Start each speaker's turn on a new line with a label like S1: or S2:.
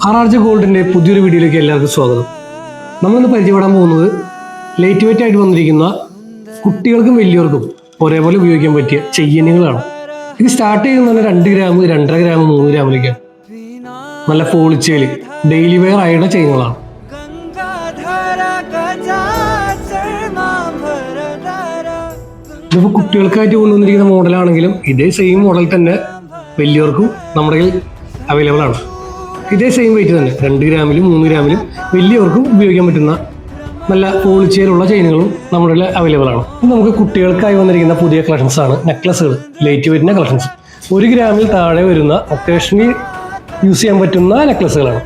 S1: RRJ ഗോൾഡിൻ്റെ പുതിയൊരു വീഡിയോയിലേക്ക് എല്ലാവർക്കും സ്വാഗതം. നമ്മളിന്ന് പരിചയപ്പെടാൻ പോകുന്നത് ലൈറ്റ് വെയിറ്റ് ആയിട്ട് വന്നിരിക്കുന്ന കുട്ടികൾക്കും വലിയവർക്കും ഒരേപോലെ ഉപയോഗിക്കാൻ പറ്റിയ ചെയിനുകളാണ്. ഇത് സ്റ്റാർട്ട് ചെയ്യുന്നത് 2 ഗ്രാം, 2.5 ഗ്രാം, 3 ഗ്രാമിലേക്കാണ്. നല്ല പോളിച്ചയിൽ ഡെയിലി വെയർ ആയിട്ടുള്ള ചെയിനുകളാണ്. ഇതിപ്പോൾ കുട്ടികൾക്കായിട്ട് കൊണ്ടുവന്നിരിക്കുന്ന മോഡലാണെങ്കിലും ഇതേ സെയിം മോഡൽ തന്നെ വലിയവർക്കും നമ്മുടെ കയ്യിൽ അവൈലബിൾ ആണ്. ഇതേ സെയിം വെയിറ്റ് തന്നെ 2 ഗ്രാമിലും 3 ഗ്രാമിലും വലിയവർക്കും ഉപയോഗിക്കാൻ പറ്റുന്ന നല്ല പോളിച്ചയിലുള്ള ചെയിനുകളും നമ്മുടെ കയ്യിൽ അവൈലബിൾ ആണ്. ഇത് നമുക്ക് കുട്ടികൾക്കായി വന്നിരിക്കുന്ന പുതിയ കളക്ഷൻസ് ആണ് നെക്ലസുകൾ, ലൈറ്റ് വെയിറ്റിൻ്റെ കളക്ഷൻസ്. 1 ഗ്രാമിൽ താഴെ വരുന്ന ഒക്കേഷനിൽ യൂസ് ചെയ്യാൻ പറ്റുന്ന നെക്ലസുകളാണ്.